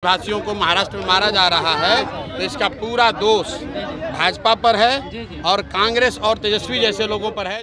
भाषियों को महाराष्ट्र में मारा जा रहा है तो इसका पूरा दोष भाजपा पर है और कांग्रेस और तेजस्वी जैसे लोगों पर है।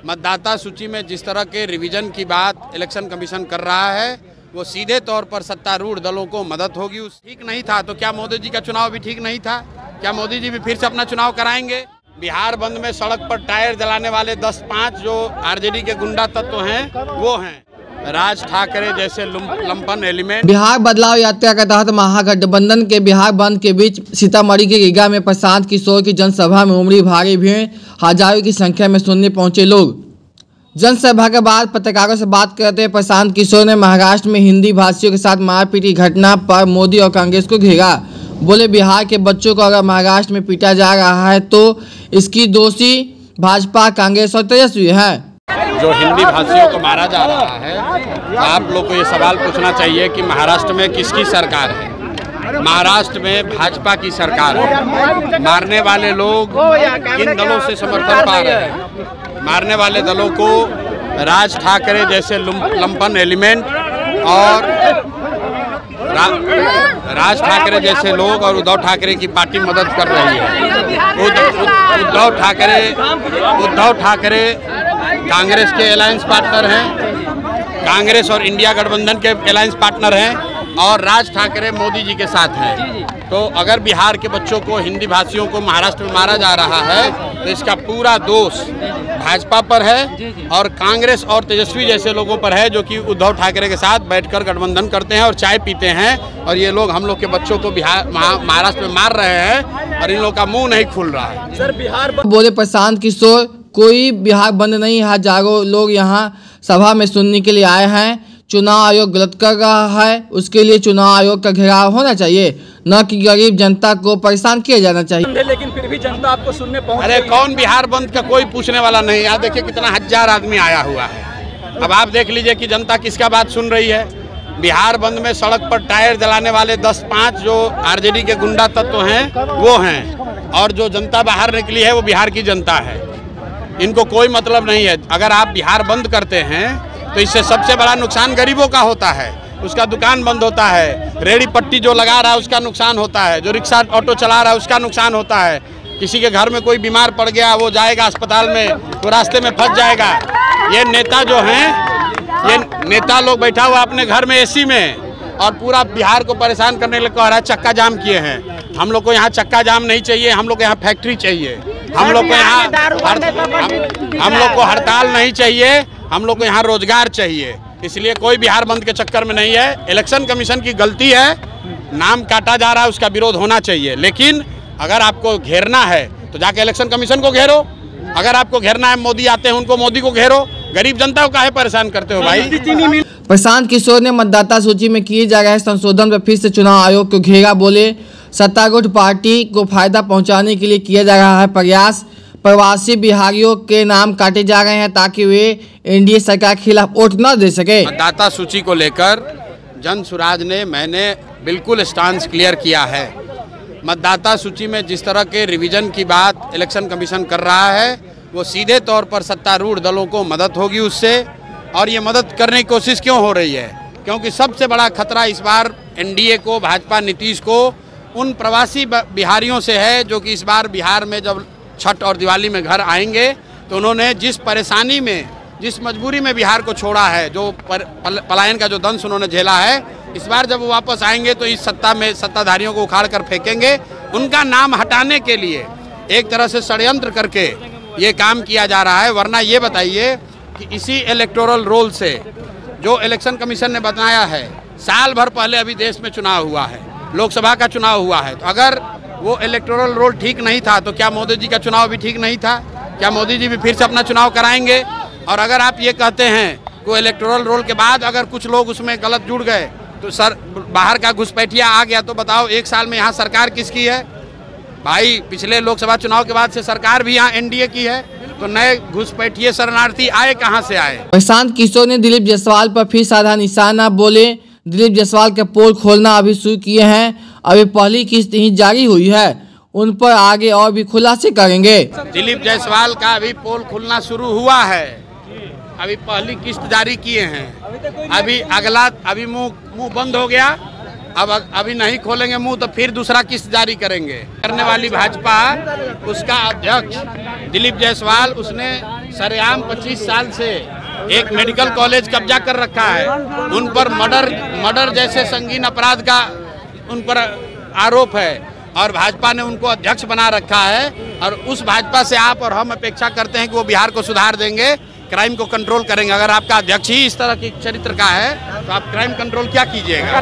मतदाता सूची में जिस तरह के रिवीजन की बात इलेक्शन कमीशन कर रहा है वो सीधे तौर पर सत्तारूढ़ दलों को मदद होगी। उस ठीक नहीं था तो क्या मोदी जी का चुनाव भी ठीक नहीं था? क्या मोदी जी भी फिर से अपना चुनाव कराएंगे? बिहार बंद में सड़क पर टायर जलाने वाले 10-5 जो आरजेडी के गुंडा तत्व हैं वो हैं राज ठाकरे जैसे लंपन एलिमेंट। बिहार बदलाव यात्रा के तहत महागठबंधन के बिहार बंद के बीच सीतामढ़ी के रीगा में प्रशांत किशोर की जनसभा में उमड़ी भारी भीड़, हजारों की संख्या में सुनने पहुंचे लोग। जनसभा के बाद पत्रकारों से बात करते हुए प्रशांत किशोर ने महाराष्ट्र में हिंदी भाषियों के साथ मारपीट की घटना पर मोदी और कांग्रेस को घेरा। बोले बिहार के बच्चों को अगर महाराष्ट्र में पीटा जा रहा है तो इसकी दोषी भाजपा, कांग्रेस और तेजस्वी है। जो हिंदी भाषियों को मारा जा रहा है, आप लोग को ये सवाल पूछना चाहिए कि महाराष्ट्र में किसकी सरकार है? महाराष्ट्र में भाजपा की सरकार है। मारने वाले लोग किन दलों से समर्थन पा रहे हैं? मारने वाले दलों को राज ठाकरे जैसे लंपन एलिमेंट और राज ठाकरे जैसे लोग और उद्धव ठाकरे की पार्टी मदद कर रही है। उद्धव ठाकरे कांग्रेस के अलायंस पार्टनर हैं, कांग्रेस और इंडिया गठबंधन के अलायंस पार्टनर हैं और राज ठाकरे मोदी जी के साथ हैं। तो अगर बिहार के बच्चों को, हिंदी भाषियों को महाराष्ट्र में मारा जा रहा है तो इसका पूरा दोष भाजपा पर है और कांग्रेस और तेजस्वी जैसे लोगों पर है जो कि उद्धव ठाकरे के साथ बैठकर गठबंधन करते हैं और चाय पीते हैं। और ये लोग हम लोग के बच्चों को महाराष्ट्र में मार रहे हैं और इन लोगों का मुंह नहीं खुल रहा है। सर बिहार बोले प्रशांत किशोर, कोई बिहार बंद नहीं, हजारों लोग यहाँ सभा में सुनने के लिए आए हैं। चुनाव आयोग गलत कर रहा है, उसके लिए चुनाव आयोग का घेराव होना चाहिए, न कि गरीब जनता को परेशान किया जाना चाहिए। लेकिन फिर भी जनता आपको सुनने पहुंच। अरे कौन बिहार बंद का कोई पूछने वाला नहीं। यहाँ देखिए कितना हजार आदमी आया हुआ है। अब आप देख लीजिए कि जनता किसका बात सुन रही है। बिहार बंद में सड़क पर टायर जलाने वाले 10-5 जो आरजेडी के गुंडा तत्व हैं वो हैं और जो जनता बाहर निकली है वो बिहार की जनता है। इनको कोई मतलब नहीं है। अगर आप बिहार बंद करते हैं तो इससे सबसे बड़ा नुकसान गरीबों का होता है। उसका दुकान बंद होता है, रेहड़ी पट्टी जो लगा रहा है उसका नुकसान होता है, जो रिक्शा ऑटो चला रहा है उसका नुकसान होता है। किसी के घर में कोई बीमार पड़ गया वो जाएगा अस्पताल में तो रास्ते में फंस जाएगा। ये नेता जो हैं, ये नेता लोग बैठा हुआ अपने घर में एसी में और पूरा बिहार को परेशान करने लगे कह रहा है चक्का जाम किए हैं। हम लोग को यहाँ चक्का जाम नहीं चाहिए, हम लोग को यहाँ फैक्ट्री चाहिए। हम लोग को यहाँ हम लोग को हड़ताल नहीं चाहिए, हम लोग को यहाँ रोजगार चाहिए। इसलिए कोई बिहार बंद के चक्कर में नहीं है। इलेक्शन कमीशन की गलती है, नाम काटा जा रहा है, उसका विरोध होना चाहिए। लेकिन अगर आपको घेरना है तो जाके इलेक्शन कमीशन को घेरो। अगर आपको घेरना है, मोदी आते हैं उनको मोदी को घेरो। गरीब जनता को काहे परेशान करते हो भाई? प्रशांत किशोर ने मतदाता सूची में किए जा रहे संशोधन पर फिर से चुनाव आयोग को घेरा। बोले सत्तारूढ़ पार्टी को फायदा पहुंचाने के लिए किया जा रहा है प्रयास। प्रवासी बिहारियों के नाम काटे जा रहे हैं ताकि वे एनडीए सरकार के खिलाफ वोट न दे सके। मतदाता सूची को लेकर जन सुराज ने मैंने बिल्कुल स्टांस क्लियर किया है। मतदाता सूची में जिस तरह के रिवीजन की बात इलेक्शन कमीशन कर रहा है वो सीधे तौर पर सत्तारूढ़ दलों को मदद होगी उससे। और ये मदद करने की कोशिश क्यों हो रही है? क्योंकि सबसे बड़ा खतरा इस बार एनडीए को, भाजपा, नीतीश को उन प्रवासी बिहारियों से है जो कि इस बार बिहार में जब छठ और दिवाली में घर आएंगे तो उन्होंने जिस परेशानी में, जिस मजबूरी में बिहार को छोड़ा है, जो पलायन का जो दंश उन्होंने झेला है, इस बार जब वो वापस आएंगे तो इस सत्ता में सत्ताधारियों को उखाड़ कर फेंकेंगे। उनका नाम हटाने के लिए एक तरह से षड्यंत्र करके ये काम किया जा रहा है। वरना ये बताइए कि इसी इलेक्टोरल रोल से जो इलेक्शन कमीशन ने बताया है, साल भर पहले अभी देश में चुनाव हुआ है, लोकसभा का चुनाव हुआ है। तो अगर वो इलेक्टोरल रोल ठीक नहीं था तो क्या मोदी जी का चुनाव भी ठीक नहीं था? क्या मोदी जी भी फिर से अपना चुनाव कराएंगे? और अगर आप ये कहते हैं कि इलेक्टोरल रोल के बाद अगर कुछ लोग उसमें गलत जुड़ गए तो सर बाहर का घुसपैठिया आ गया तो बताओ एक साल में यहाँ सरकार किसकी है? भाई पिछले लोकसभा चुनाव के बाद से सरकार भी यहाँ एनडीए की है, तो नए घुसपैठिए शरणार्थी आए कहाँ से आए? प्रशांत किशोर ने दिलीप जायसवाल पर फिर साधा निशाना। बोले दिलीप जायसवाल के पोल खोलना अभी शुरू किए हैं, अभी पहली किस्त ही जारी हुई है, उन पर आगे और भी खुलासे करेंगे। दिलीप जायसवाल का अभी पोल खुलना शुरू हुआ है, अभी पहली किस्त जारी किए हैं। अभी अगला मुंह बंद हो गया, अब अभी नहीं खोलेंगे मुंह तो फिर दूसरा किस्त जारी करेंगे। करने वाली भाजपा, उसका अध्यक्ष दिलीप जायसवाल, उसने सरेआम 25 साल से एक मेडिकल कॉलेज कब्जा कर रखा है। उन पर मर्डर जैसे संगीन अपराध का उन पर आरोप है और भाजपा ने उनको अध्यक्ष बना रखा है। और उस भाजपा से आप और हम अपेक्षा करते हैं कि वो बिहार को सुधार देंगे, क्राइम को कंट्रोल करेंगे। अगर आपका अध्यक्ष ही इस तरह की चरित्र का है तो आप क्राइम कंट्रोल क्या कीजिएगा।